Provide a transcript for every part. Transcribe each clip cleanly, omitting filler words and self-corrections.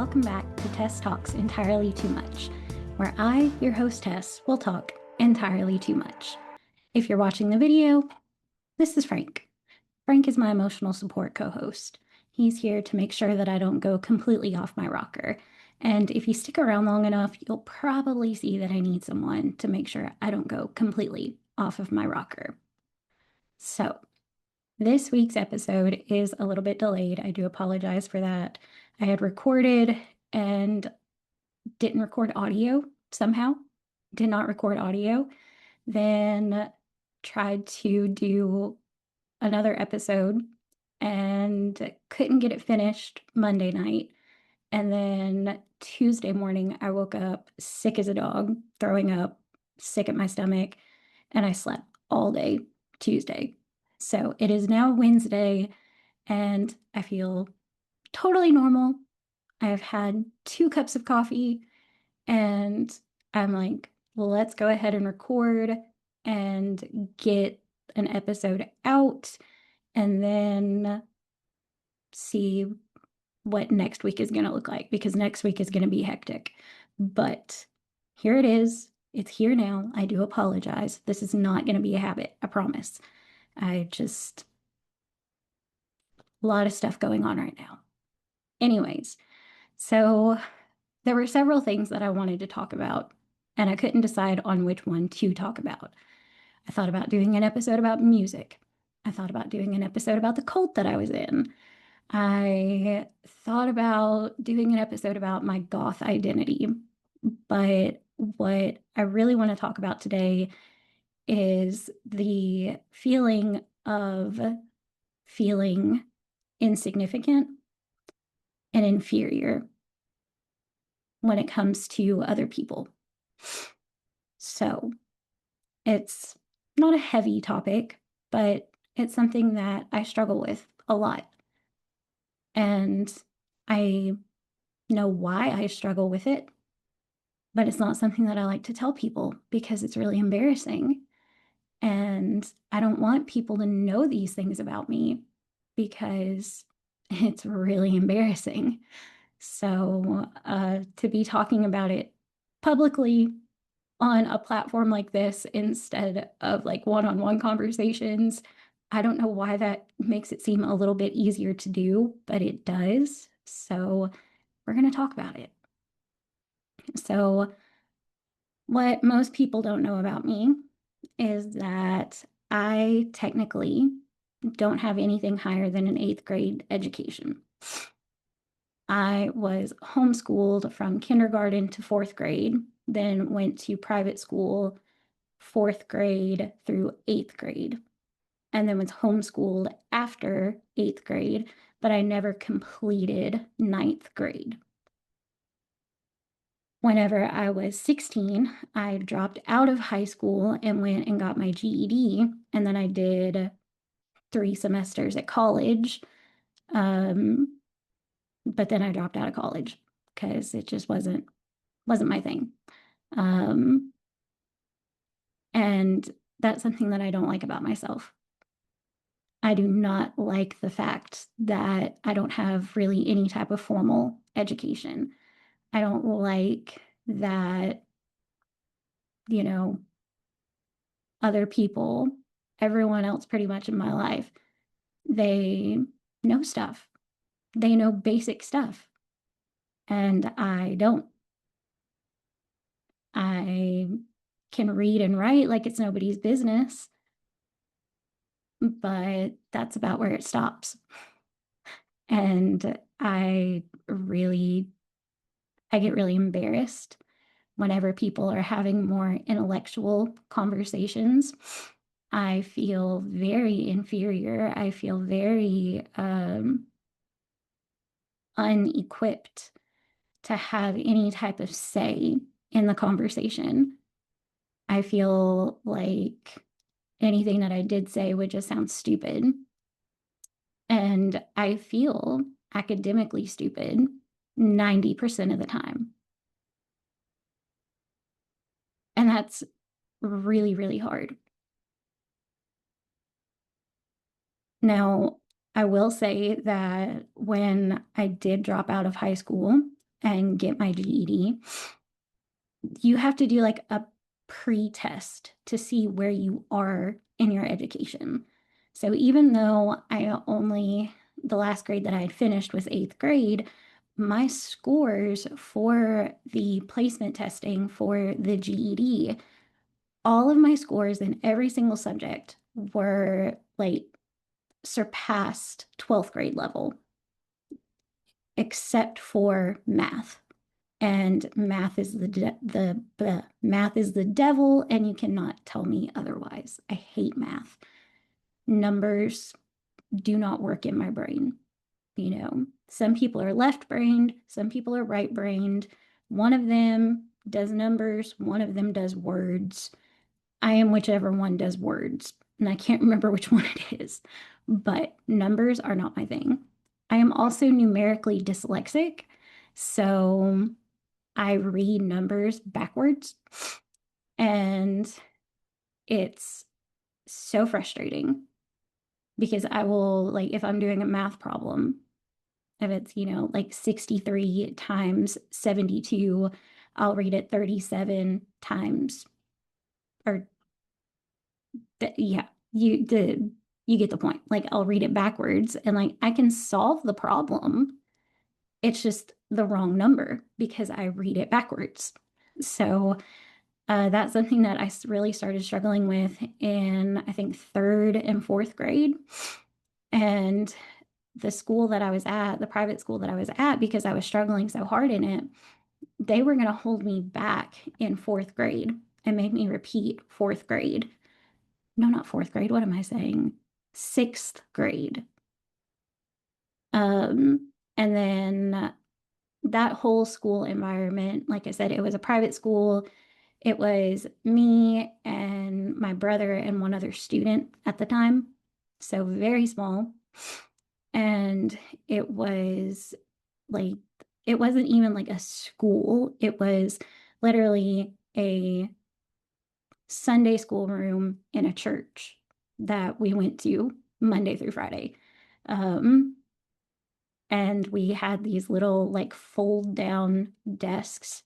welcome back to Tess Talks Entirely Too Much, where I, your host Tess, will talk entirely too much. If you're watching the video, this is Frank. Frank is my emotional support co-host. He's here to make sure that I don't go completely off my rocker. And if you stick around long enough, you'll probably see that I need someone to make sure I don't go completely off of my rocker. So, this week's episode is a little bit delayed. I do apologize for that. I had recorded and didn't record audio somehow. Did not record audio. Then tried to do another episode and couldn't get it finished Monday night. And then Tuesday morning, I woke up sick as a dog, throwing up, sick at my stomach, and I slept all day Tuesday. So it is now Wednesday, and I feel totally normal. I've had 2 cups of coffee, and I'm like, well, let's go ahead and record and get an episode out, and then see what next week is going to look like, because next week is going to be hectic. But here it is. It's here now. I do apologize. This is not going to be a habit, I promise. A lot of stuff going on right now. Anyways, so there were several things that I wanted to talk about, and I couldn't decide on which one to talk about. I thought about doing an episode about music. I thought about doing an episode about the cult that I was in. I thought about doing an episode about my goth identity. But what I really want to talk about today is the feeling of feeling insignificant and inferior when it comes to other people. So it's not a heavy topic, but it's something that I struggle with a lot. And I know why I struggle with it, but it's not something that I like to tell people because it's really embarrassing. And I don't want people to know these things about me because it's really embarrassing. So to be talking about it publicly on a platform like this instead of like one-on-one conversations, I don't know why that makes it seem a little bit easier to do, but it does. So we're going to talk about it. So what most people don't know about me is that I technically don't have anything higher than an 8th grade education. I was homeschooled from kindergarten to 4th grade, then went to private school 4th grade through 8th grade, and then was homeschooled after 8th grade, but I never completed 9th grade. Whenever I was 16, I dropped out of high school and went and got my GED, and then I did 3 semesters at college. But then I dropped out of college because it just wasn't my thing. And that's something that I don't like about myself. I do not like the fact that I don't have really any type of formal education. I don't like that, other people, everyone else pretty much in my life, they know stuff. They know basic stuff. And I don't. I can read and write like it's nobody's business, but that's about where it stops. And I get really embarrassed whenever people are having more intellectual conversations. I feel very inferior. I feel very unequipped to have any type of say in the conversation. I feel like anything that I did say would just sound stupid. And I feel academically stupid 90% of the time. And that's really, really hard. Now, I will say that when I did drop out of high school, and get my GED, you have to do like a pre-test to see where you are in your education. So even though the last grade that I had finished was eighth grade, my scores for the placement testing for the GED, all of my scores in every single subject were like surpassed 12th grade level, except for math. And math is the math is the devil, and you cannot tell me otherwise. I hate math. Numbers do not work in my brain. Some people are left-brained, some people are right-brained. One of them does numbers, one of them does words. I am whichever one does words, and I can't remember which one it is, but numbers are not my thing. I am also numerically dyslexic, so I read numbers backwards, and it's so frustrating because I will, like, if I'm doing a math problem, if it's, like 63 times 72, I'll read it 37 times, or yeah, you get the point. Like, I'll read it backwards, and like I can solve the problem. It's just the wrong number because I read it backwards. So that's something that I really started struggling with in, I think, third and fourth grade. And the school that I was at, the private school that I was at, because I was struggling so hard in it, they were going to hold me back in fourth grade and make me repeat fourth grade. No, not fourth grade. What am I saying? Sixth grade. And then that whole school environment, like I said, it was a private school. It was me and my brother and one other student at the time. So very small. And it was like, it wasn't even like a school. It was literally a Sunday school room in a church that we went to Monday through Friday. And we had these little like fold down desks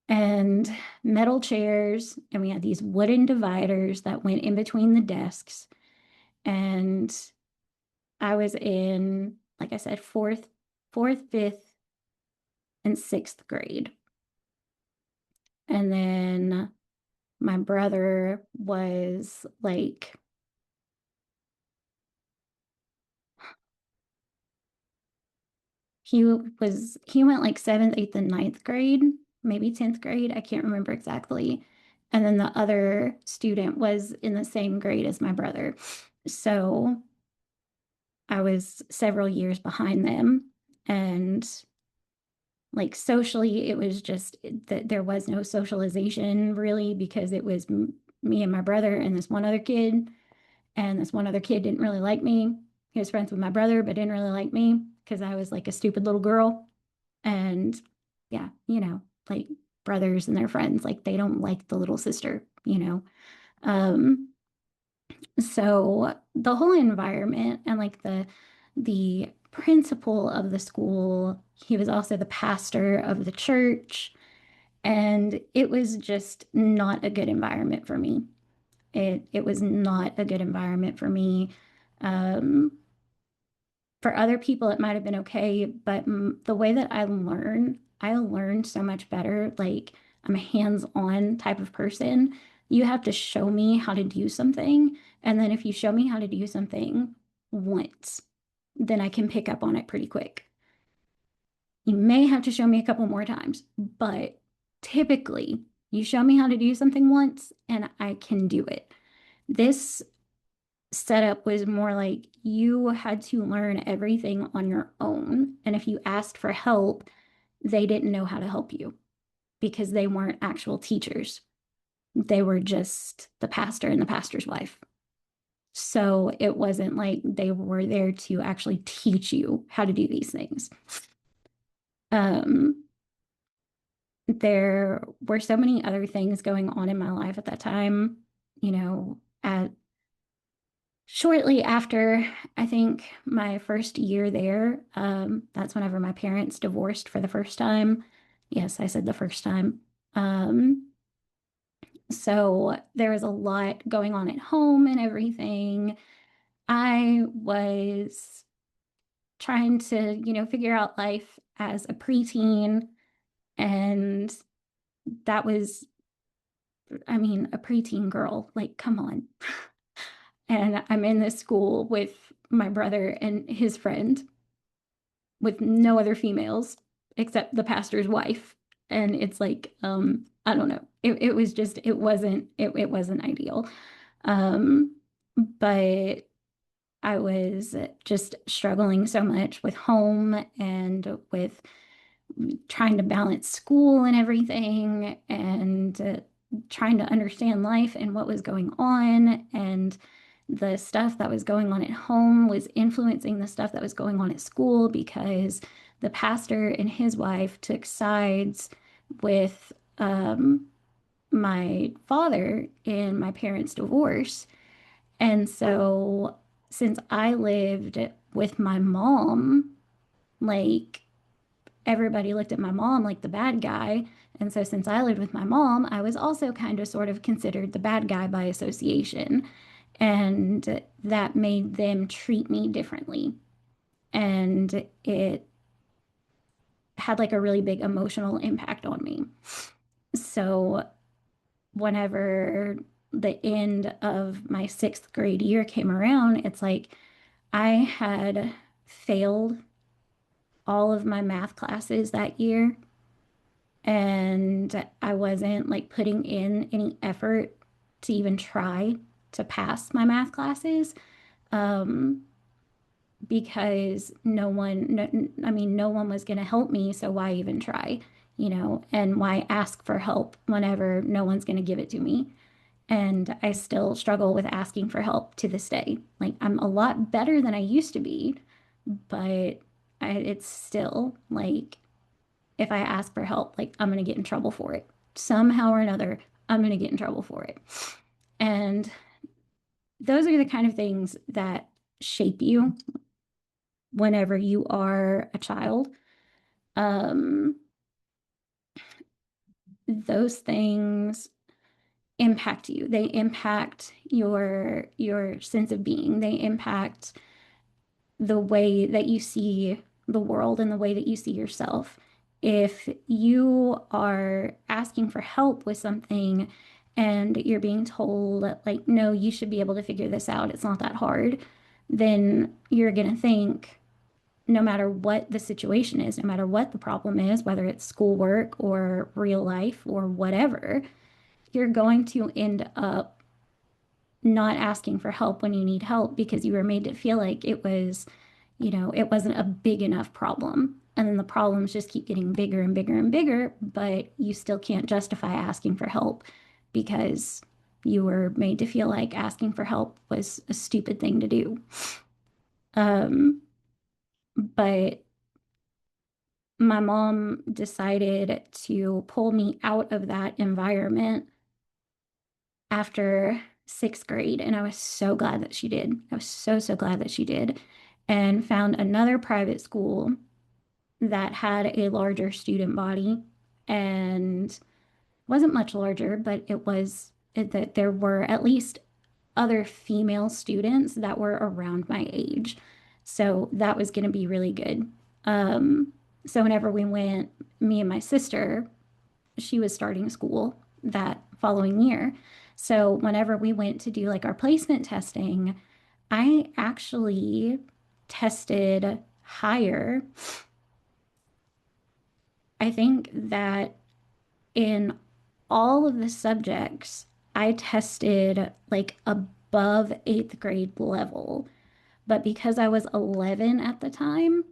and metal chairs, and we had these wooden dividers that went in between the desks. And I was in, like I said, fourth, fifth, and sixth grade. And then my brother was like, he went like seventh, eighth, and ninth grade, maybe 10th grade. I can't remember exactly. And then the other student was in the same grade as my brother. So I was several years behind them. And like socially, it was just that there was no socialization really, because it was me and my brother and this one other kid. And this one other kid didn't really like me. He was friends with my brother, but didn't really like me because I was like a stupid little girl. And yeah, like brothers and their friends, like they don't like the little sister. So the whole environment and like the principal of the school, he was also the pastor of the church, and it was just not a good environment for me. It was not a good environment for me. Um, for other people, it might have been okay, but the way that I learned so much better. Like, I'm a hands-on type of person. You have to show me how to do something. And then if you show me how to do something once, then I can pick up on it pretty quick. You may have to show me a couple more times, but typically you show me how to do something once and I can do it. This setup was more like you had to learn everything on your own. And if you asked for help, they didn't know how to help you because they weren't actual teachers. They were just the pastor and the pastor's wife. So it wasn't like they were there to actually teach you how to do these things. Um, there were so many other things going on in my life at that time, at Shortly after, I think my first year there, that's whenever my parents divorced for the first time. Yes, I said the first time. Um, so there was a lot going on at home and everything. I was trying to, figure out life as a preteen. And that was, I mean, a preteen girl, like, come on. And I'm in this school with my brother and his friend with no other females except the pastor's wife. And it's like, I don't know. It was just, it wasn't ideal. Um, but I was just struggling so much with home and with trying to balance school and everything and trying to understand life and what was going on. And the stuff that was going on at home was influencing the stuff that was going on at school because the pastor and his wife took sides with my father in my parents' divorce. And so, since I lived with my mom, like everybody looked at my mom like the bad guy. And so, since I lived with my mom, I was also kind of sort of considered the bad guy by association. And that made them treat me differently. And it had like a really big emotional impact on me. So, whenever the end of my sixth grade year came around, it's like I had failed all of my math classes that year, and I wasn't like putting in any effort to even try to pass my math classes. Um, because no one was going to help me. So why even try, and why ask for help whenever no one's going to give it to me? And I still struggle with asking for help to this day. Like, I'm a lot better than I used to be, but it's still like, if I ask for help, like, I'm going to get in trouble for it. Somehow or another, I'm going to get in trouble for it. And those are the kind of things that shape you whenever you are a child. Um, those things impact you. They impact your sense of being. They impact the way that you see the world and the way that you see yourself. If you are asking for help with something and you're being told that, like, no, you should be able to figure this out, it's not that hard, then you're going to think, no matter what the situation is, no matter what the problem is, whether it's schoolwork or real life or whatever, you're going to end up not asking for help when you need help because you were made to feel like it wasn't a big enough problem. And then the problems just keep getting bigger and bigger and bigger, but you still can't justify asking for help because you were made to feel like asking for help was a stupid thing to do. But my mom decided to pull me out of that environment after sixth grade. And I was so glad that she did. I was so, so glad that she did. And found another private school that had a larger student body and wasn't much larger, but that there were at least other female students that were around my age. So that was going to be really good. So whenever we went, me and my sister, she was starting school that following year. So whenever we went to do like our placement testing, I actually tested higher. I think that in all of the subjects, I tested like above eighth grade level. But because I was 11 at the time,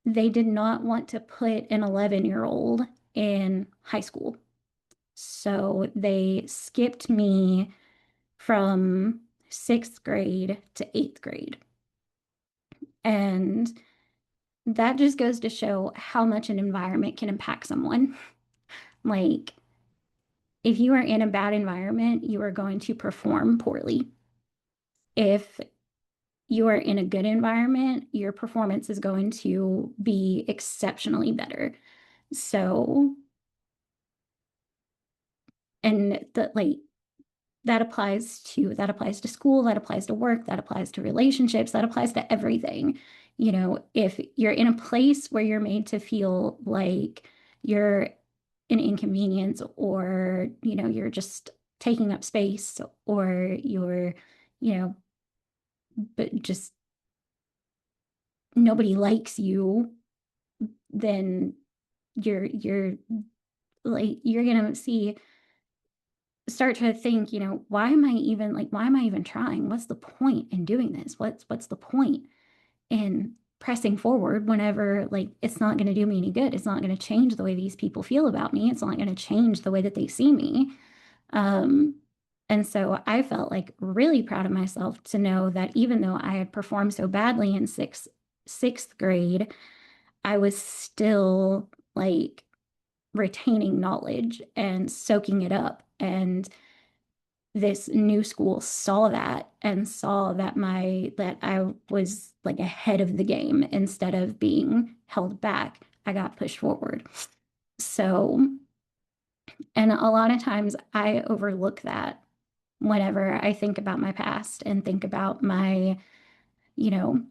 they did not want to put an 11-year-old in high school. So they skipped me from sixth grade to eighth grade. And that just goes to show how much an environment can impact someone. Like, if you are in a bad environment, you are going to perform poorly. If you are in a good environment, your performance is going to be exceptionally better. So, and that like that applies to school, that applies to work, that applies to relationships, that applies to everything. You know, if you're in a place where you're made to feel like you're an inconvenience, or, you know, you're just taking up space, or you're, you know, but just nobody likes you, then you're like you're gonna see start to think, you know, why am I even trying? What's the point in doing this? What's the point in pressing forward whenever like it's not going to do me any good? It's not going to change the way these people feel about me. It's not going to change the way that they see me. Um, and so I felt like really proud of myself to know that even though I had performed so badly in sixth grade, I was still like retaining knowledge and soaking it up. And this new school saw that and saw that that I was like ahead of the game instead of being held back. I got pushed forward. So, and a lot of times I overlook that whenever I think about my past and think about my, you know,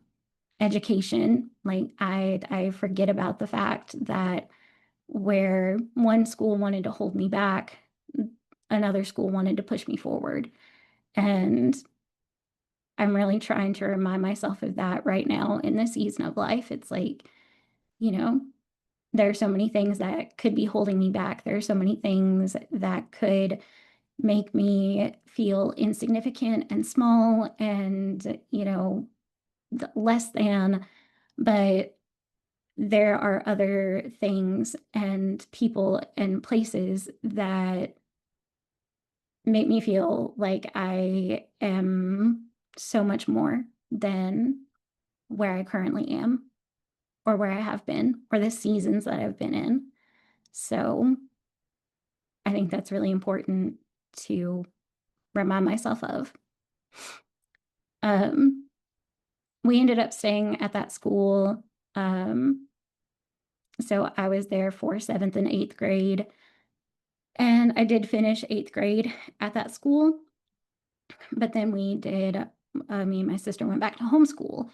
education. Like I forget about the fact that where one school wanted to hold me back, another school wanted to push me forward. And I'm really trying to remind myself of that right now in this season of life. It's like, you know, there are so many things that could be holding me back. There are so many things that could make me feel insignificant and small and, you know, less than. But there are other things and people and places that make me feel like I am so much more than where I currently am, or where I have been, or the seasons that I've been in. So I think that's really important to remind myself of. Um, we ended up staying at that school. So I was there for seventh and eighth grade. And I did finish eighth grade at that school. But then me and my sister went back to homeschool.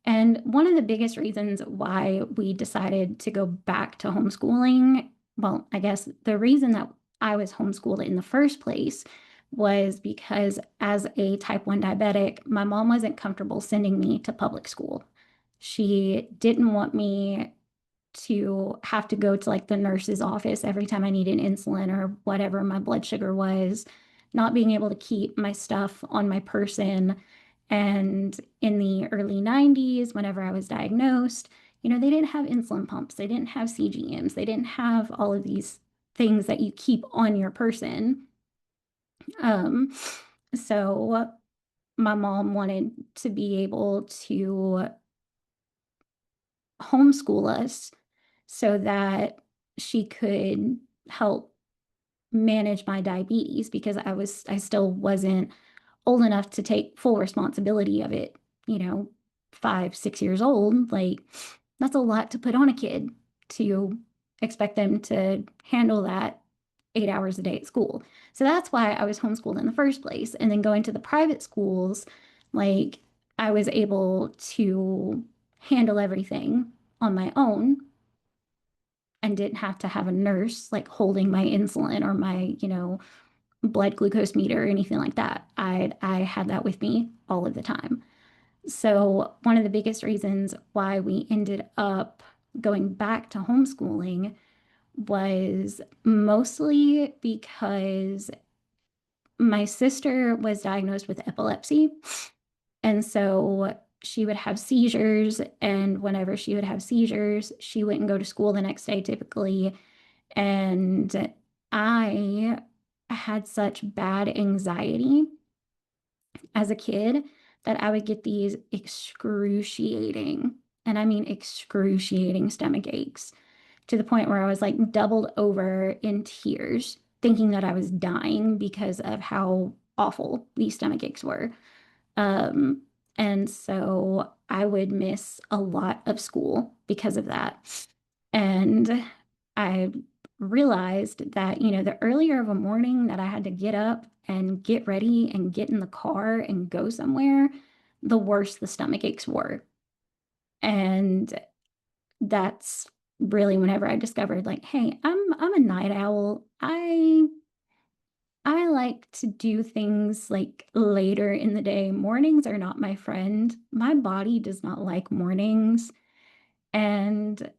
And one of the biggest reasons why we decided to go back to homeschooling, well, I guess the reason that I was homeschooled in the first place was because as a type 1 diabetic, my mom wasn't comfortable sending me to public school. She didn't want me to have to go to like the nurse's office every time I needed insulin or whatever my blood sugar was, not being able to keep my stuff on my person. And in the early 90s, whenever I was diagnosed, you know, they didn't have insulin pumps, they didn't have CGMs, they didn't have all of these things that you keep on your person. Um, so my mom wanted to be able to homeschool us so that she could help manage my diabetes, because I still wasn't old enough to take full responsibility of it, you know, 5, 6 years old. Like, that's a lot to put on a kid, to expect them to handle that 8 hours a day at school. So that's why I was homeschooled in the first place. And then going to the private schools, like, I was able to handle everything on my own and didn't have to have a nurse like holding my insulin or my, you know, blood glucose meter or anything like that. I had that with me all of the time. So one of the biggest reasons why we ended up going back to homeschooling was mostly because my sister was diagnosed with epilepsy. And so she would have seizures. And whenever she would have seizures, she wouldn't go to school the next day typically. And I had such bad anxiety as a kid that I would get these excruciating, and I mean excruciating stomach aches, to the point where I was like doubled over in tears, thinking that I was dying because of how awful these stomach aches were. Um, And so I would miss a lot of school because of that. And I realized that, the earlier of a morning that I had to get up and get ready and get in the car and go somewhere, the worse the stomach aches were. And that's really whenever I discovered, like, hey, I'm a night owl. I like to do things like later in the day. Mornings are not my friend. My body does not like mornings. And,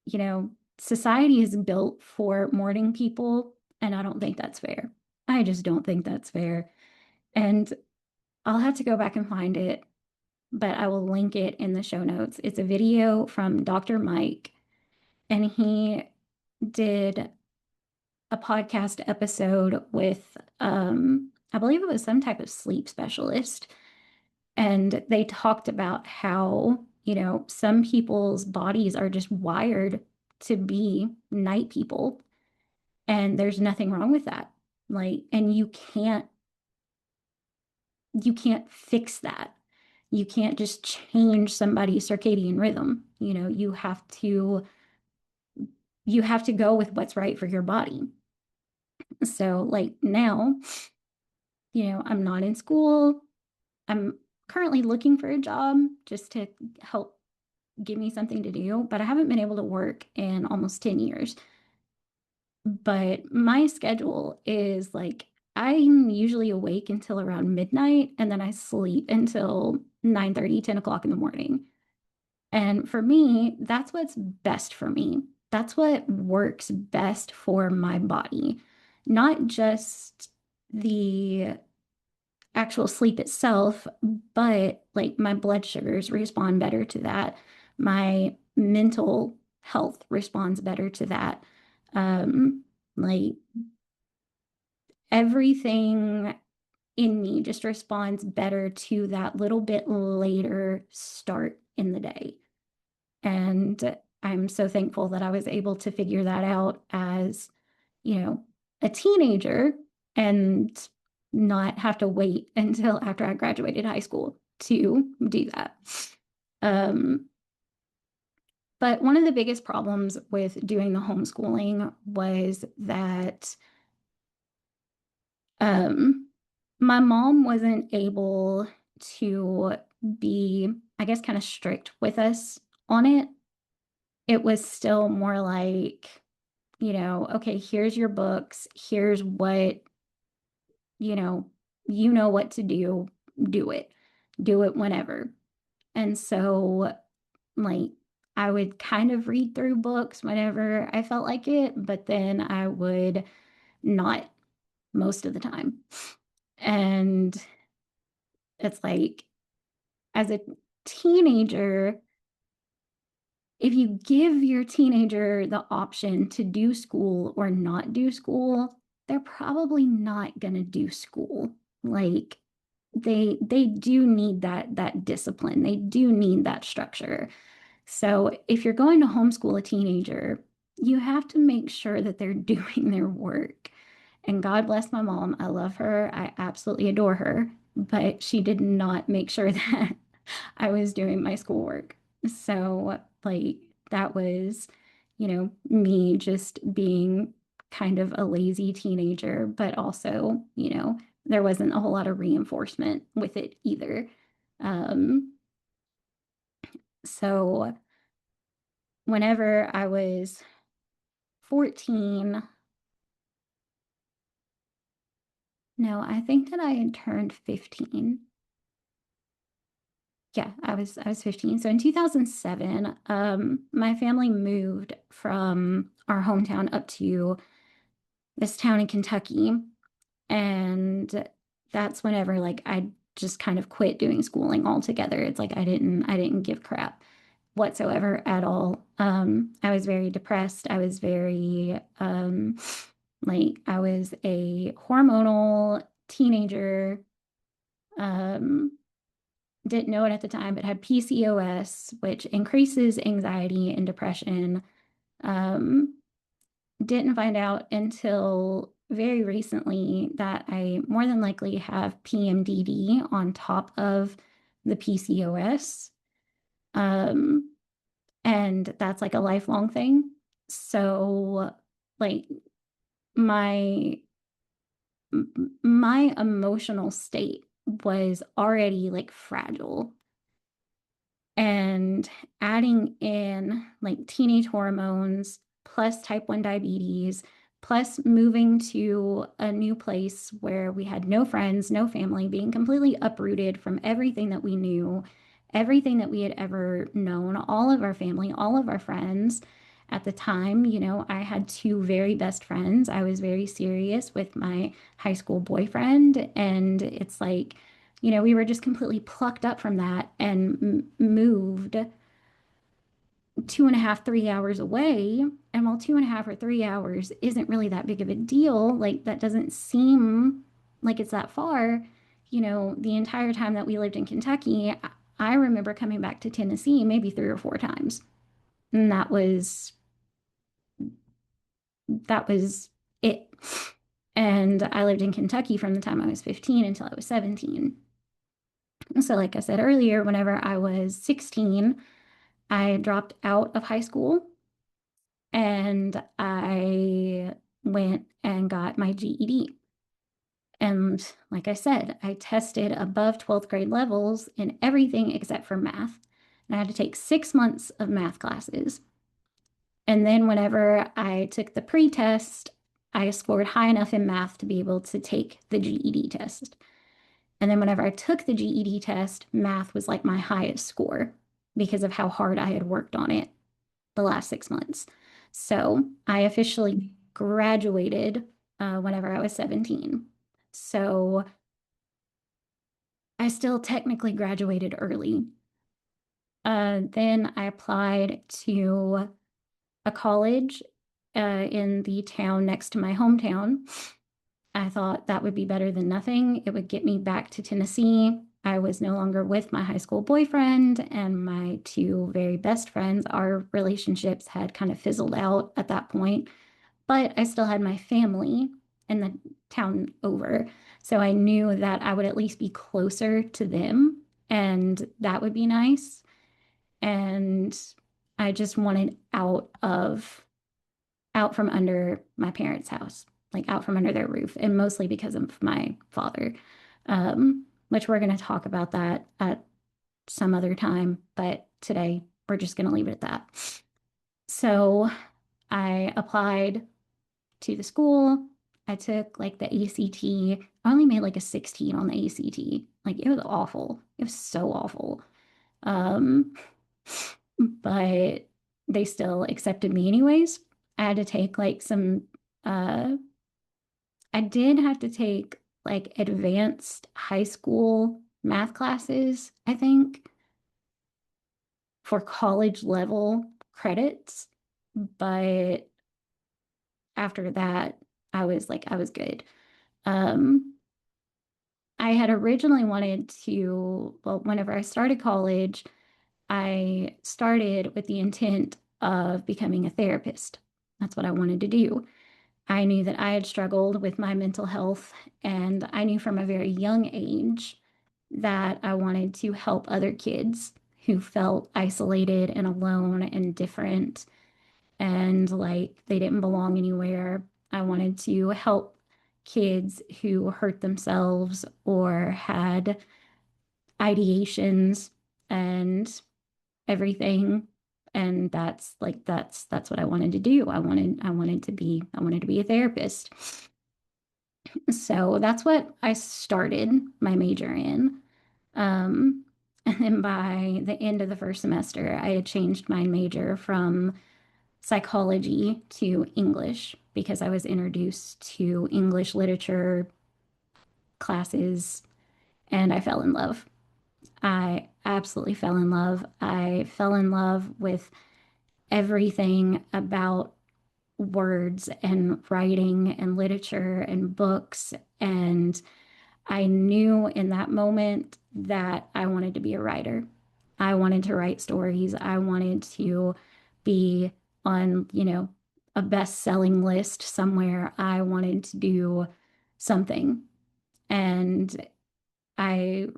you know, society is built for morning people, and I don't think that's fair. I just don't think that's fair. And I'll have to go back and find it, but I will link it in the show notes. It's a video from Dr. Mike, and he did a podcast episode with, I believe it was some type of sleep specialist. And they talked about how, some people's bodies are just wired to be night people. And there's nothing wrong with that. Like, and you can't fix that. You can't just change somebody's circadian rhythm. You have to go with what's right for your body. So like now, I'm not in school. I'm currently looking for a job just to help give me something to do, but I haven't been able to work in almost 10 years. But my schedule is like I'm usually awake until around midnight and then I sleep until 9:30, 10 o'clock in the morning. And for me, that's what's best for me. That's what works best for my body, not just the actual sleep itself, but like my blood sugars respond better to that. My mental health responds better to that. Like everything in me just responds better to that little bit later start in the day. And I'm so thankful that I was able to figure that out as, a teenager and not have to wait until after I graduated high school to do that. Um, but one of the biggest problems with doing the homeschooling was that my mom wasn't able to be, I guess, kind of strict with us on it. It was still more like, okay, here's your books, here's what, you know, what to do, do it whenever. And so, like, I would kind of read through books whenever I felt like it, but then I would not most of the time. And it's like, as a teenager, if you give your teenager the option to do school or not do school, they're probably not going to do school. Like they do need that discipline. They do need that structure. So if you're going to homeschool a teenager, you have to make sure that they're doing their work. And God bless my mom. I love her. I absolutely adore her, but she did not make sure that I was doing my schoolwork. So, like, that was, me just being kind of a lazy teenager, but also, there wasn't a whole lot of reinforcement with it either. Um, so, whenever I was 14, no, I think that I had turned 15. Yeah, I was 15. So in 2007, my family moved from our hometown up to this town in Kentucky. And that's whenever like I just kind of quit doing schooling altogether. It's like I didn't give crap whatsoever at all. I was very depressed. I was very like I was a hormonal teenager. Um, didn't know it at the time, but had PCOS, which increases anxiety and depression. Um, didn't find out until very recently that I more than likely have PMDD on top of the PCOS. Um, and that's like a lifelong thing. So like my my emotional state was already like fragile, and adding in like teenage hormones plus type 1 diabetes plus moving to a new place where we had no friends, no family, being completely uprooted from everything that we knew, everything that we had ever known, all of our family, all of our friends. At the time, I had two very best friends. I was very serious with my high school boyfriend, and it's like, we were just completely plucked up from that and moved 2.5, 3 hours away. And while 2.5 or 3 hours isn't really that big of a deal, like that doesn't seem like it's that far, the entire time that we lived in Kentucky, I remember coming back to Tennessee maybe 3 or 4 times. And that was it. And I lived in Kentucky from the time I was 15 until I was 17. So, like I said earlier, whenever I was 16, I dropped out of high school and I went and got my GED. And like I said, I tested above 12th grade levels in everything except for math. And I had to take 6 months of math classes. And then whenever I took the pre-test, I scored high enough in math to be able to take the GED test. And then whenever I took the GED test, math was like my highest score because of how hard I had worked on it the last 6 months. So I officially graduated whenever I was 17. So I still technically graduated early. Then I applied to a college in the town next to my hometown. I thought that would be better than nothing. It would get me back to Tennessee. I was no longer with my high school boyfriend and my two very best friends. Our relationships had kind of fizzled out at that point, but I still had my family in the town over. So I knew that I would at least be closer to them, and that would be nice. And I just wanted out from under my parents' house, like out from under their roof, and mostly because of my father, which we're going to talk about that at some other time. But today we're just going to leave it at that. So I applied to the school. I took like the ACT. I only made like a 16 on the ACT. Like it was awful. It was so awful. Um, but they still accepted me anyways. I had to take like I did have to take like advanced high school math classes, I think, for college level credits. But after that, I was good. Um, I had originally wanted to, well, whenever I started college, I started with the intent of becoming a therapist. That's what I wanted to do. I knew that I had struggled with my mental health, and I knew from a very young age that I wanted to help other kids who felt isolated and alone and different and like they didn't belong anywhere. I wanted to help kids who hurt themselves or had ideations and everything. And that's what I wanted to do. I wanted to be a therapist. So that's what I started my major in. Um, and then by the end of the first semester, I had changed my major from psychology to English because I was introduced to English literature classes and I fell in love. I absolutely fell in love. I fell in love with everything about words and writing and literature and books. And I knew in that moment that I wanted to be a writer. I wanted to write stories. I wanted to be on, a best-selling list somewhere. I wanted to do something. And I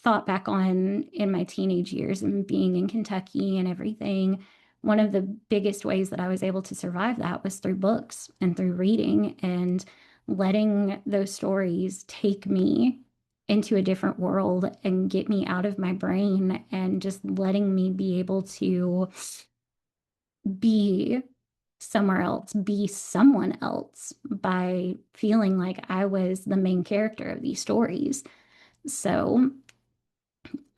thought back on in my teenage years and being in Kentucky and everything, one of the biggest ways that I was able to survive that was through books and through reading and letting those stories take me into a different world and get me out of my brain and just letting me be able to be somewhere else, be someone else by feeling like I was the main character of these stories. So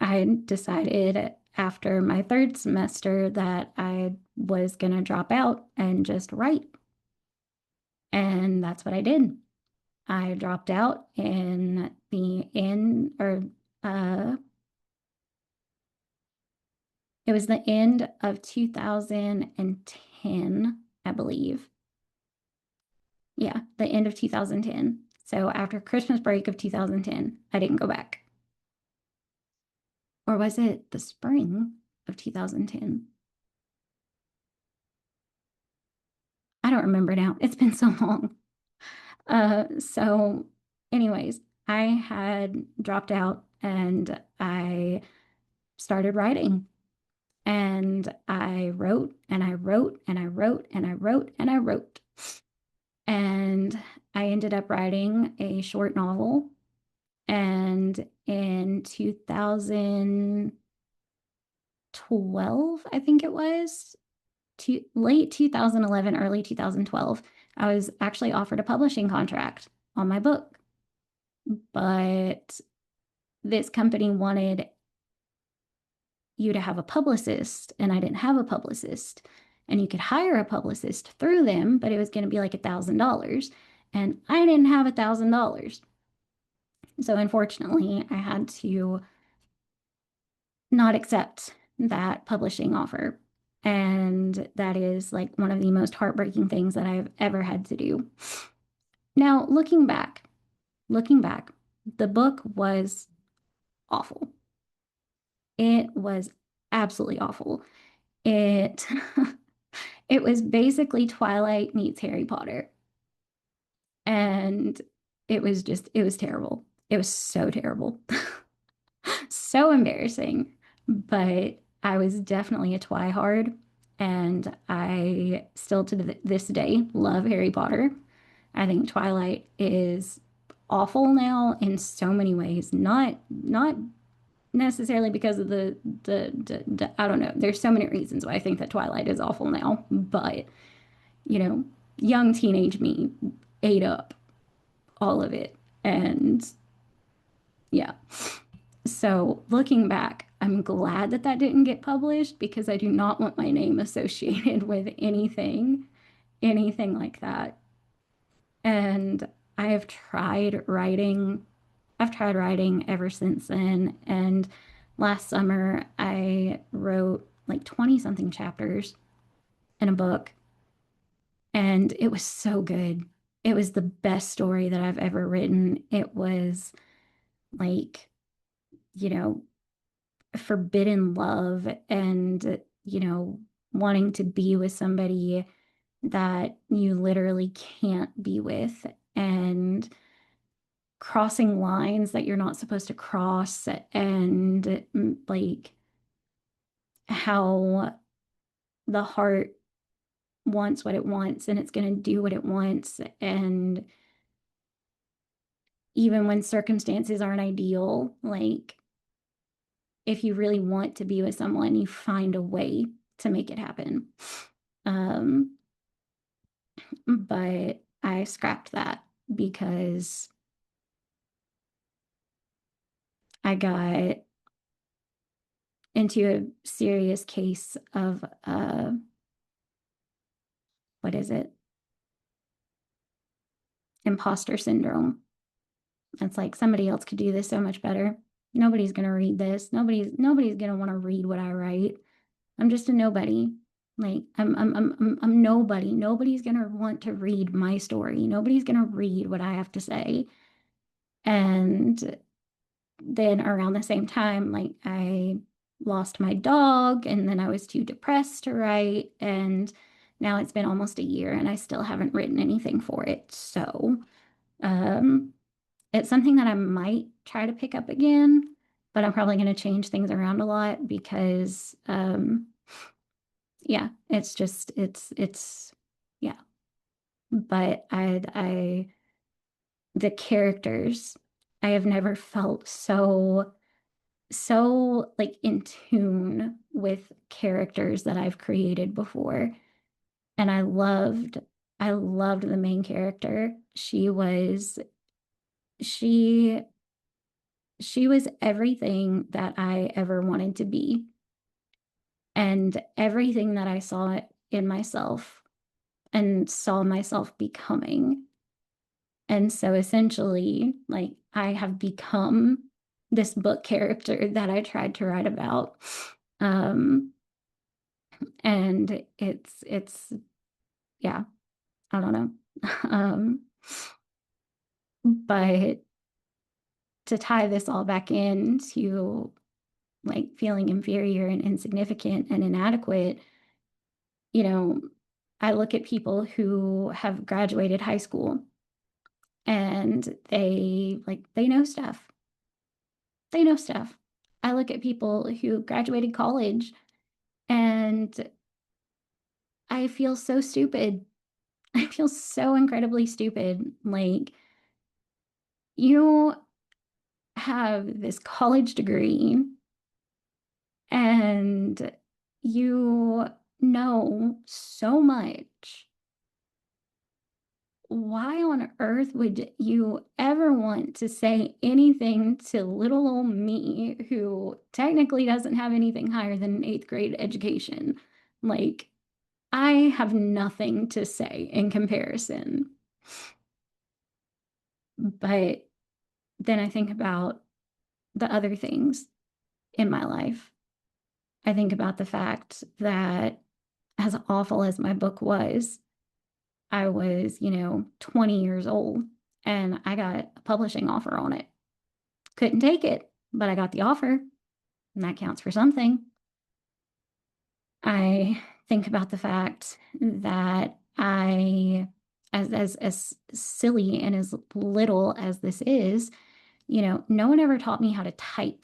I decided after my third semester that I was going to drop out and just write. And that's what I did. I dropped out in the end, or uh, it was the end of 2010, I believe. Yeah, the end of 2010. So after Christmas break of 2010, I didn't go back. Or was it the spring of 2010? I don't remember now. It's been so long. So anyways, I had dropped out and I started writing. And I wrote and I wrote and I wrote and I wrote and I wrote. And I ended up writing a short novel. And in 2012, I think it was, late 2011, early 2012, I was actually offered a publishing contract on my book. But this company wanted you to have a publicist, and I didn't have a publicist. And you could hire a publicist through them, but it was going to be like $1,000. And I didn't have $1,000. So unfortunately, I had to not accept that publishing offer. And that is like one of the most heartbreaking things that I've ever had to do. Now, looking back, the book was awful. It was absolutely awful. It it was basically Twilight meets Harry Potter. And it was terrible. It was so terrible. So embarrassing. But I was definitely a twihard. And I still to this day love Harry Potter. I think Twilight is awful now in so many ways. Not necessarily because of the I don't know. There's so many reasons why I think that Twilight is awful now, but you know, young teenage me ate up all of it. And yeah. So looking back, I'm glad that that didn't get published because I do not want my name associated with anything like that. And I have tried writing. I've tried writing ever since then. And last summer, I wrote like 20 something chapters in a book. And it was so good. It was the best story that I've ever written. It was like, you know, forbidden love and, wanting to be with somebody that you literally can't be with and crossing lines that you're not supposed to cross and like how the heart wants what it wants and it's going to do what it wants. And even when circumstances aren't ideal, like if you really want to be with someone, you find a way to make it happen. Um, but I scrapped that because I got into a serious case of what is it? Imposter syndrome. It's like somebody else could do this so much better. Nobody's gonna read this. Nobody's gonna want to read what I write. I'm just a nobody. Like I'm nobody. Nobody's gonna want to read my story. Nobody's gonna read what I have to say. And then around the same time, like I lost my dog and then I was too depressed to write. And now it's been almost a year and I still haven't written anything for it. So um, it's something that I might try to pick up again. but I'm probably going to change things around a lot because, yeah, yeah. But the characters, I have never felt so like in tune with characters that I've created before. And I loved the main character. She, she was everything that I ever wanted to be and everything that I saw in myself and saw myself becoming. And so essentially, like I have become this book character that I tried to write about. Um, and yeah, I don't know. Um, but to tie this all back into like feeling inferior and insignificant and inadequate, you know, I look at people who have graduated high school and they know stuff. They know stuff. I look at people who graduated college and I feel so stupid. I feel so incredibly stupid. Like, you have this college degree and you know so much. Why on earth would you ever want to say anything to little old me who technically doesn't have anything higher than an eighth grade education? Like, I have nothing to say in comparison. But then I think about the other things in my life. I think about the fact that, as awful as my book was, I was, 20 years old and I got a publishing offer on it. Couldn't take it, but I got the offer, and that counts for something. I think about the fact that as silly and as little as this is, no one ever taught me how to type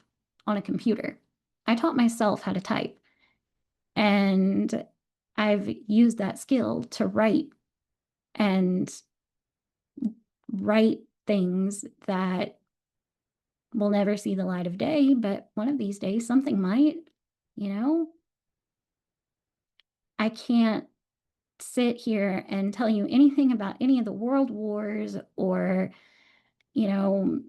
on a computer. I taught myself how to type, and I've used that skill to and write things that will never see the light of day, but one of these days something might, you know? I can't sit here and tell you anything about any of the world wars or, you know,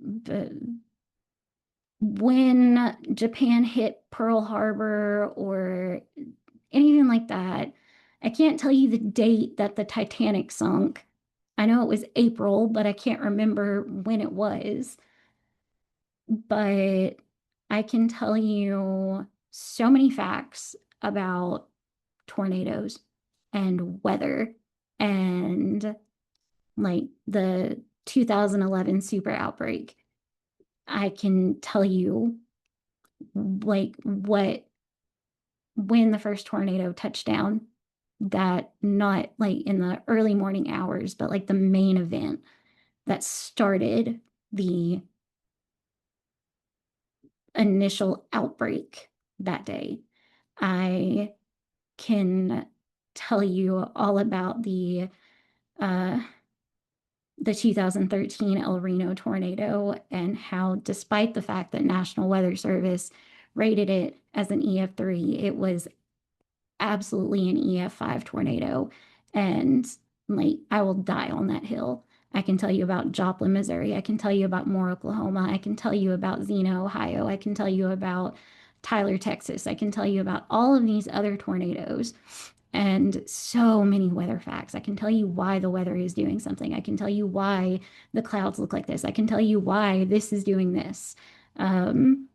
when Japan hit Pearl Harbor or anything like that. I can't tell you the date that the Titanic sunk. I know it was April, but I can't remember when it was. But I can tell you so many facts about tornadoes and weather and like the 2011 super outbreak. I can tell you like when the first tornado touched down, that not like in the early morning hours, but like the main event that started the initial outbreak that day. I can tell you all about uh, the 2013 El Reno tornado and how, despite the fact that National Weather Service rated it as an EF3, it was absolutely an EF5 tornado. And like, I will die on that hill. I can tell you about Joplin, Missouri. I can tell you about Moore, Oklahoma. I can tell you about Xena, Ohio. I can tell you about Tyler, Texas. I can tell you about all of these other tornadoes and so many weather facts. I can tell you why the weather is doing something. I can tell you why the clouds look like this. I can tell you why this is doing this. And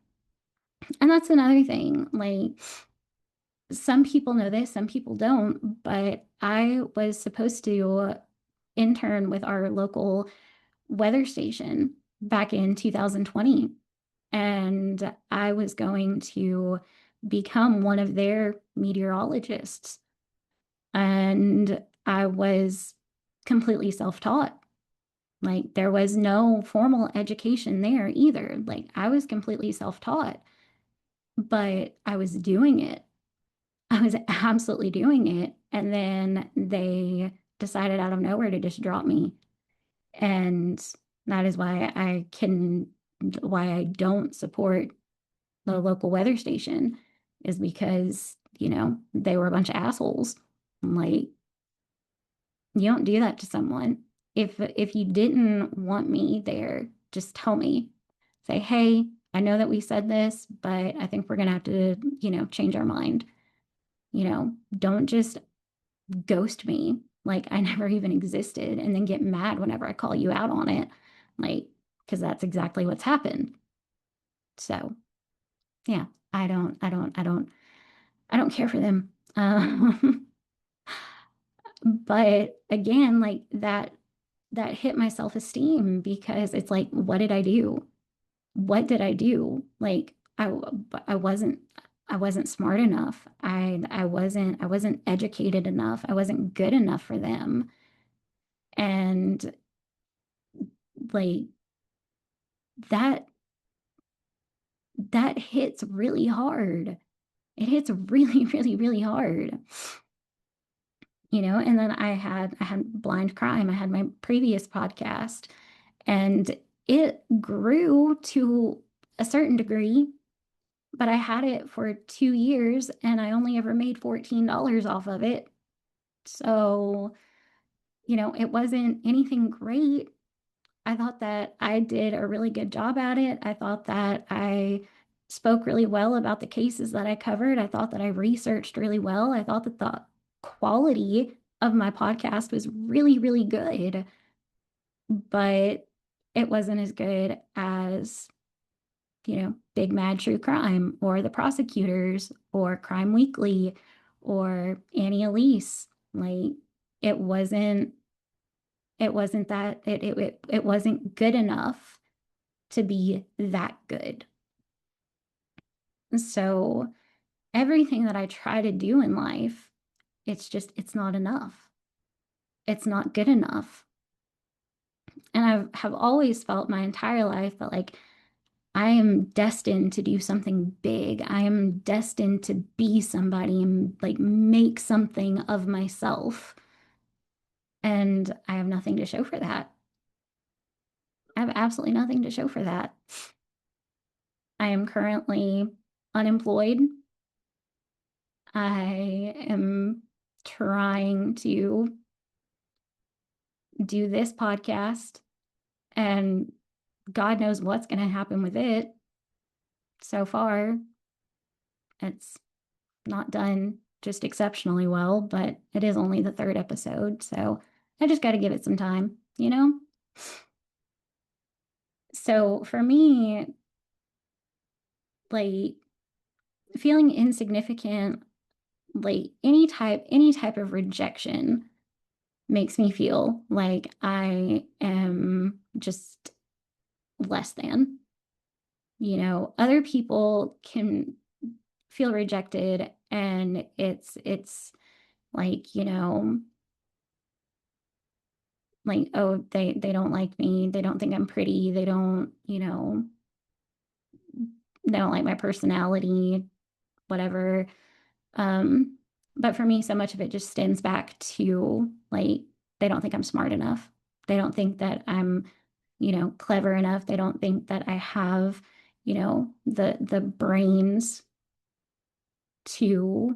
that's another thing. Like, some people know this, some people don't, but I was supposed to intern with our local weather station back in 2020. And I was going to become one of their meteorologists. And I was completely self-taught. Like there was no formal education there either. Like I was completely self-taught, but I was doing it. I was absolutely doing it. And then they decided out of nowhere to just drop me. And that is why I don't support the local weather station, is because, they were a bunch of assholes. Like, you don't do that to someone. If you didn't want me there, just tell me. Say, hey, I know that we said this, but I think we're gonna have to, change our mind. Don't just ghost me like I never even existed and then get mad whenever I call you out on it. Like, because that's exactly what's happened. So yeah, I don't care for them. But again, like that hit my self-esteem because it's like, what did I do? What did I do? Like I wasn't I wasn't smart enough. I wasn't educated enough. I wasn't good enough for them. And like that that hits really hard. It hits really, really, really hard. And then I had blind crime. I had my previous podcast and it grew to a certain degree, but I had it for 2 years and I only ever made $14 off of it. So, it wasn't anything great. I thought that I did a really good job at it. I thought that I spoke really well about the cases that I covered. I thought that I researched really well. I thought that the quality of my podcast was really, really good, but it wasn't as good as, Big Mad True Crime or The Prosecutors or Crime Weekly or Annie Elise. Like it wasn't, it wasn't good enough to be that good. So everything that I try to do in life, it's not enough. It's not good enough. And I have always felt my entire life that like I am destined to do something big. I am destined to be somebody and like make something of myself. And I have nothing to show for that. I have absolutely nothing to show for that. I am currently unemployed. I am trying to do this podcast, and God knows what's going to happen with it. So far, it's not done just exceptionally well, but it is only the third episode. So I just got to give it some time. So for me, like feeling insignificant, like any type of rejection makes me feel like I am just less than. Other people can feel rejected and it's like, like, oh, they don't like me, they don't think I'm pretty, they don't like my personality, whatever. Um, but for me, so much of it just stems back to like, they don't think I'm smart enough. They don't think that I'm, clever enough. They don't think that I have, the brains to,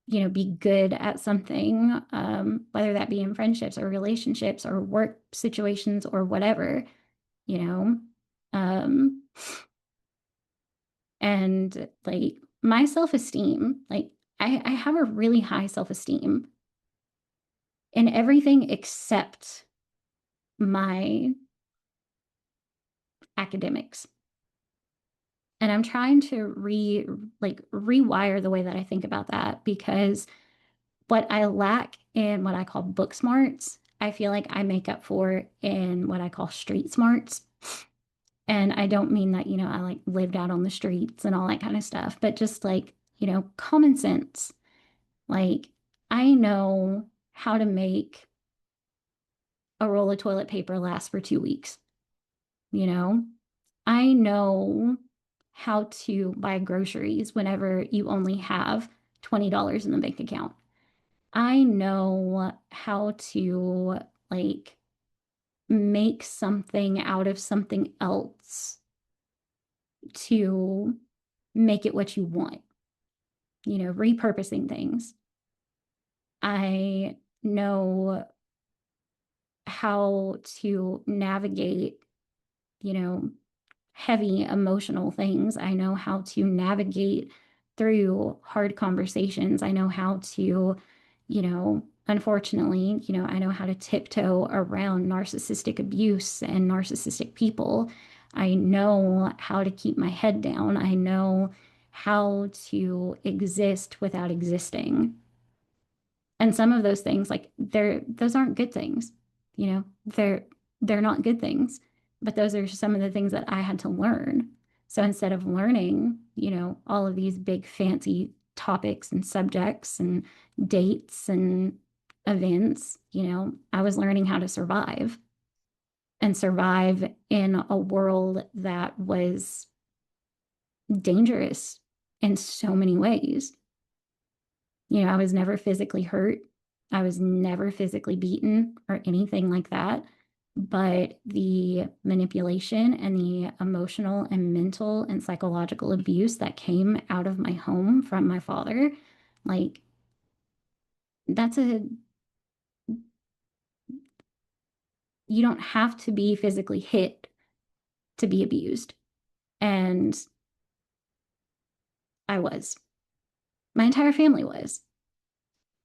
be good at something, whether that be in friendships or relationships or work situations or whatever, you know. Um, and like my self-esteem, like I have a really high self-esteem in everything except my academics. And I'm trying to rewire the way that I think about that, because what I lack in what I call book smarts, I feel like I make up for in what I call street smarts. And I don't mean that, I like lived out on the streets and all that kind of stuff, but just like, common sense. Like I know how to make a roll of toilet paper lasts for 2 weeks. You know, I know how to buy groceries whenever you only have $20 in the bank account. I know how to like make something out of something else to make it what you want, repurposing things. I know how to navigate, you know, heavy emotional things. I know how to navigate through hard conversations. I know how to, unfortunately, I know how to tiptoe around narcissistic abuse and narcissistic people. I know how to keep my head down. I know how to exist without existing. And some of those things, like those aren't good things, you know, they're not good things, but those are some of the things that I had to learn. So instead of learning, all of these big fancy topics and subjects and dates and events, I was learning how to survive and survive in a world that was dangerous in so many ways. I was never physically hurt. I was never physically beaten or anything like that. But the manipulation and the emotional and mental and psychological abuse that came out of my home from my father, like, that's you don't have to be physically hit to be abused. And I was. My entire family was.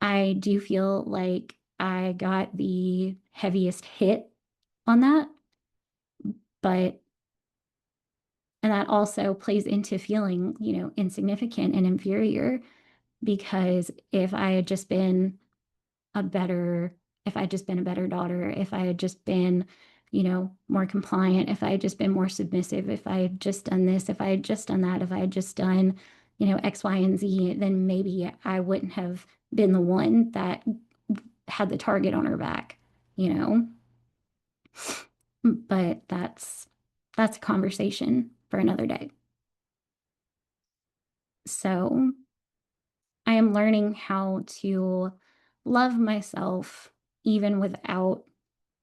I do feel like I got the heaviest hit on that, but and that also plays into feeling, insignificant and inferior, because if I had just been a better, if I had just been a better daughter, if I had just been, more compliant, if I had just been more submissive, if I had just done this, if I had just done that, if I had just done, X, Y, and Z, then maybe I wouldn't have been the one that had the target on her back, you know? But that's a conversation for another day. So I am learning how to love myself even without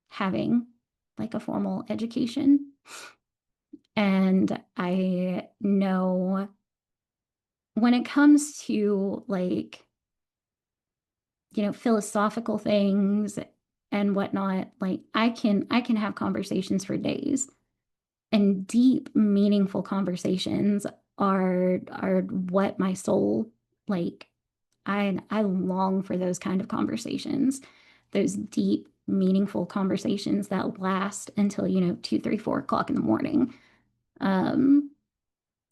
having like a formal education. And I know when it comes to like, philosophical things and whatnot, like I can have conversations for days, and deep, meaningful conversations are what my soul, like, I long for those kind of conversations, those deep, meaningful conversations that last until, 2, 3, 4 o'clock in the morning. Um,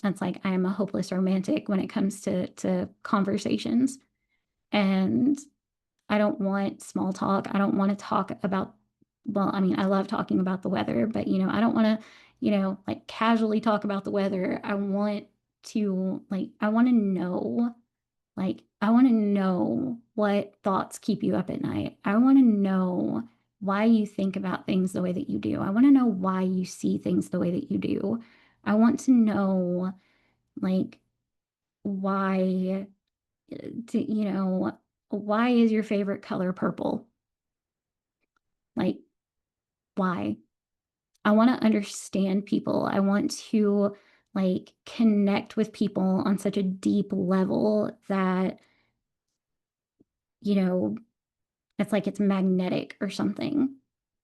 that's like I am a hopeless romantic when it comes to conversations. And I don't want small talk. I don't want to talk about, well, I mean, I love talking about the weather, but, I don't want to, like casually talk about the weather. I want to, like, I want to know what thoughts keep you up at night. I want to know why you think about things the way that you do. I want to know why you see things the way that you do. I want to know, like, why, why is your favorite color purple? Like, why? I want to understand people. I want to like connect with people on such a deep level that, you know, it's like it's magnetic or something.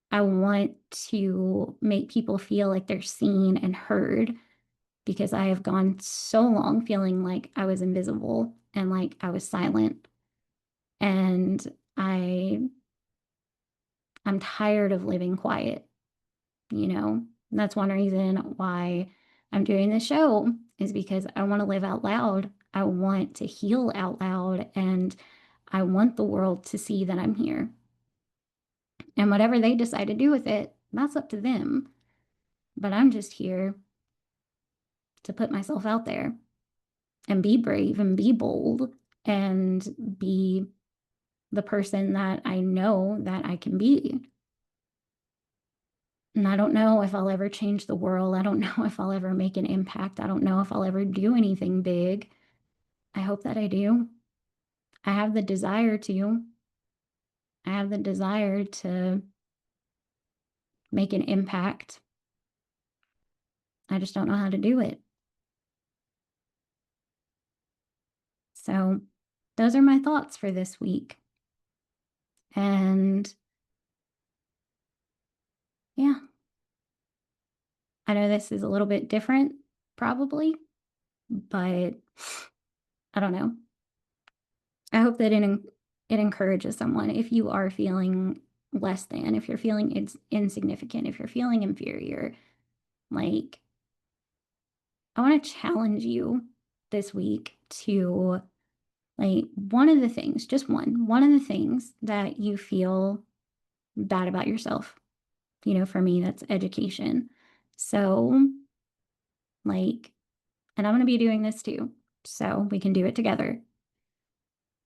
I want to make people feel like they're seen and heard, because I have gone so long feeling like I was invisible and like I was silent. And I I'm tired of living quiet, you know. And that's one reason why I'm doing this show, is because I want to live out loud. I want to heal out loud, and I want the world to see that I'm here. And whatever they decide to do with it, that's up to them. But I'm just here to put myself out there and be brave and be bold and be the person that I know that I can be. And I don't know if I'll ever change the world. I don't know if I'll ever make an impact. I don't know if I'll ever do anything big. I hope that I do. I have the desire to. I have the desire to make an impact. I just don't know how to do it. So those are my thoughts for this week. And yeah, I know this is a little bit different, probably, but I don't know. I hope that it encourages someone if you are feeling less than, if you're feeling it's insignificant, if you're feeling inferior. Like, I want to challenge you this week to, like, one of the things, just one of the things that you feel bad about yourself. For me, that's education. So, like, and I'm going to be doing this too, so we can do it together.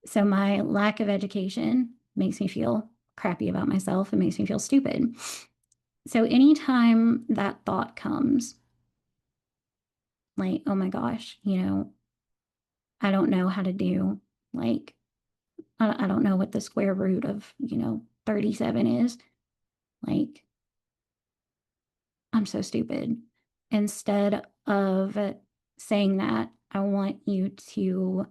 So my lack of education makes me feel crappy about myself. It makes me feel stupid. So anytime that thought comes, like, oh my gosh, I don't know how to do, like, I don't know what the square root of, 37 is. Like, I'm so stupid. Instead of saying that, I want you to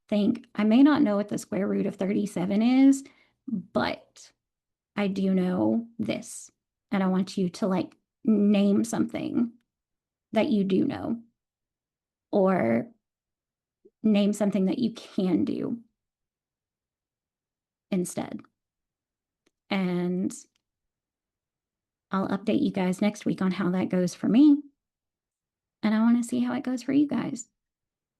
think, I may not know what the square root of 37 is, but I do know this. And I want you to, like, name something that you do know, or name something that you can do instead. And I'll update you guys next week on how that goes for me. And I want to see how it goes for you guys,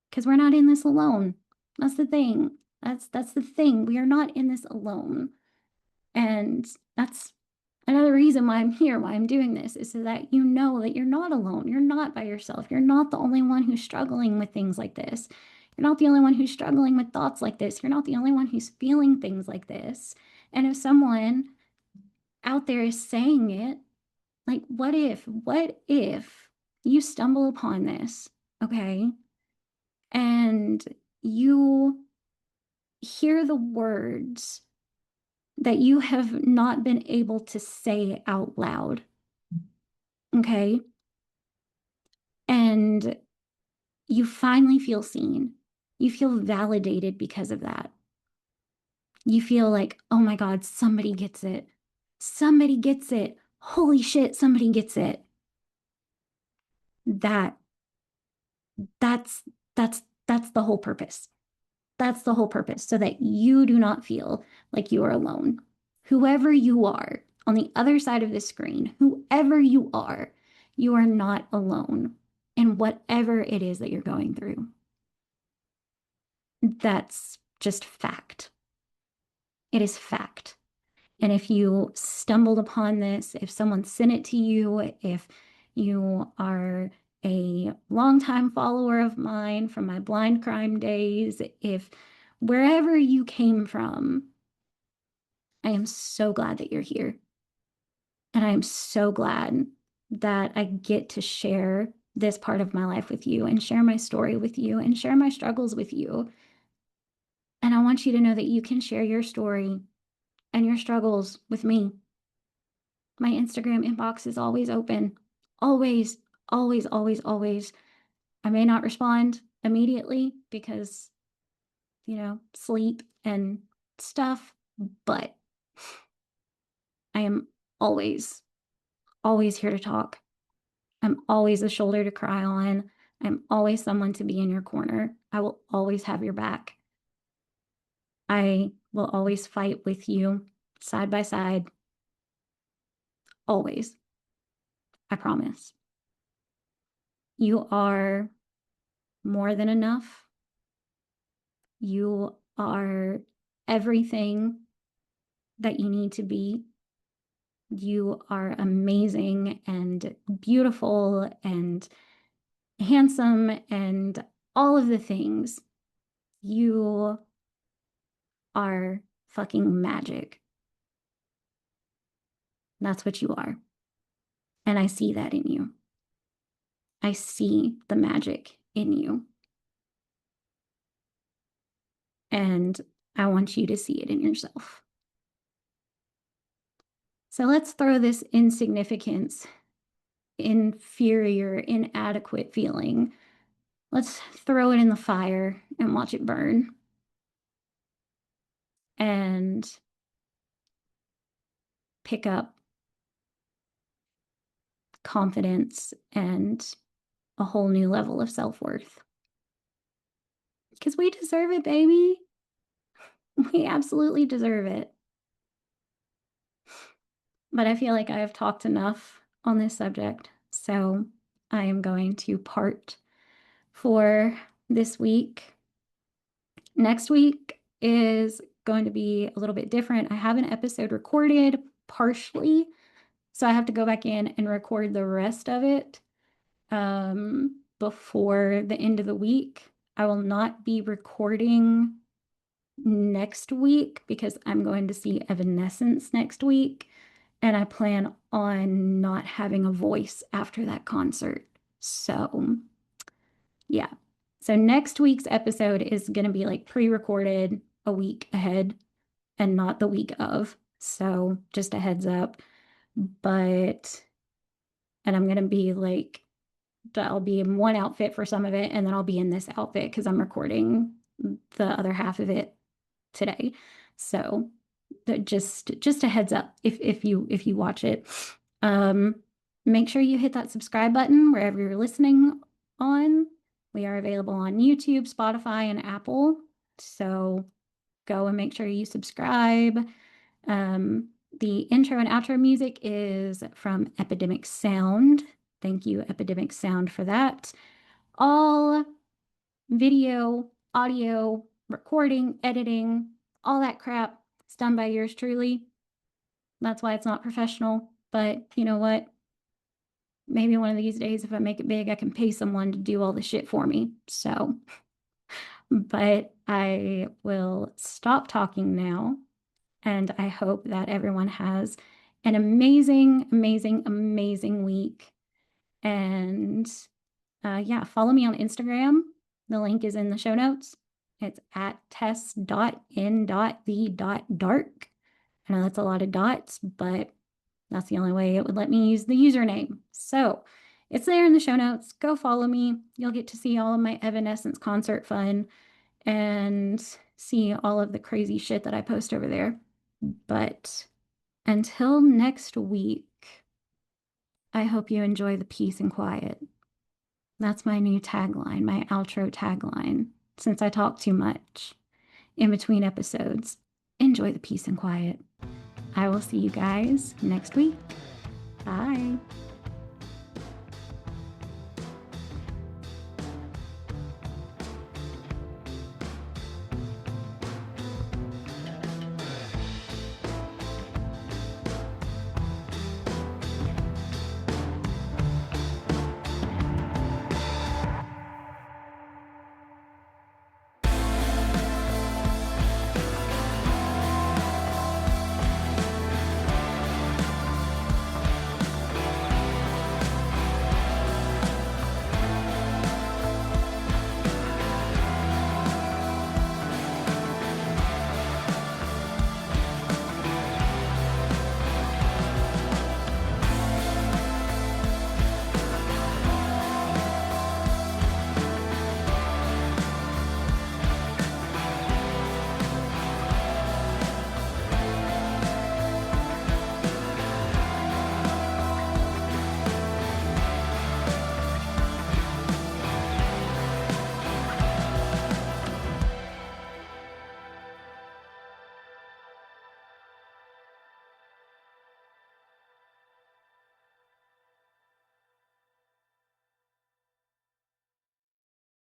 because we're not in this alone. That's the thing. That's the thing. We are not in this alone. And that's another reason why I'm here, why I'm doing this, is so that you know that you're not alone. You're not by yourself. You're not the only one who's struggling with things like this. You're not the only one who's struggling with thoughts like this. You're not the only one who's feeling things like this. And if someone out there is saying it, like, what if you stumble upon this, okay, and you hear the words that you have not been able to say out loud, okay? And you finally feel seen. You feel validated because of that. You feel like, oh my God, somebody gets it. Somebody gets it. Holy shit, somebody gets it. That that's that's the whole purpose. That's the whole purpose, so that you do not feel like you are alone. Whoever you are on the other side of the screen, whoever you are not alone in whatever it is that you're going through. That's just fact. It is fact. And if you stumbled upon this, if someone sent it to you, if you are a longtime follower of mine from my blind crime days, if wherever you came from, I am so glad that you're here. And I am so glad that I get to share this part of my life with you, and share my story with you, and share my struggles with you. And I want you to know that you can share your story and your struggles with me. My Instagram inbox is always open. Always, always, always, always. I may not respond immediately because, sleep and stuff, but I am always, always here to talk. I'm always a shoulder to cry on. I'm always someone to be in your corner. I will always have your back. I will always fight with you side by side. Always. I promise. You are more than enough. You are everything that you need to be. You are amazing and beautiful and handsome and all of the things. You are fucking magic. That's what you are. And I see that in you. I see the magic in you. And I want you to see it in yourself. So let's throw this insignificance, inferior, inadequate feeling. Let's throw it in the fire and watch it burn. And pick up confidence and a whole new level of self-worth. Because we deserve it, baby. We absolutely deserve it. But I feel like I have talked enough on this subject, so I am going to part for this week. Next week is going to be a little bit different. I have an episode recorded partially, so I have to go back in and record the rest of it before the end of the week. I will not be recording next week because I'm going to see Evanescence next week, and I plan on not having a voice after that concert. So, yeah. So next week's episode is going to be like pre-recorded a week ahead and not the week of. So, just a heads up. But, and I'm going to be like, I'll be in one outfit for some of it, and then I'll be in this outfit because I'm recording the other half of it today. So just a heads up if you watch it. Make sure you hit that subscribe button wherever you're listening on. We are available on YouTube, Spotify, and Apple. So go and make sure you subscribe. The intro and outro music is from EpidemicSound. Thank you, EpidemicSound, for that. All video, audio, recording, editing, all that crap is done by yours truly. That's why it's not professional. But you know what? Maybe one of these days, if I make it big, I can pay someone to do all the shit for me. So, but I will stop talking now. And I hope that everyone has an amazing, amazing, amazing week. And yeah, follow me on Instagram. The link is in the show notes. It's at tess.in.the.dark. I know that's a lot of dots, but that's the only way it would let me use the username. So it's there in the show notes. Go follow me. You'll get to see all of my Evanescence concert fun and see all of the crazy shit that I post over there. But until next week, I hope you enjoy the peace and quiet. That's my new tagline, my outro tagline, since I talk too much in between episodes. Enjoy the peace and quiet. I will see you guys next week. Bye.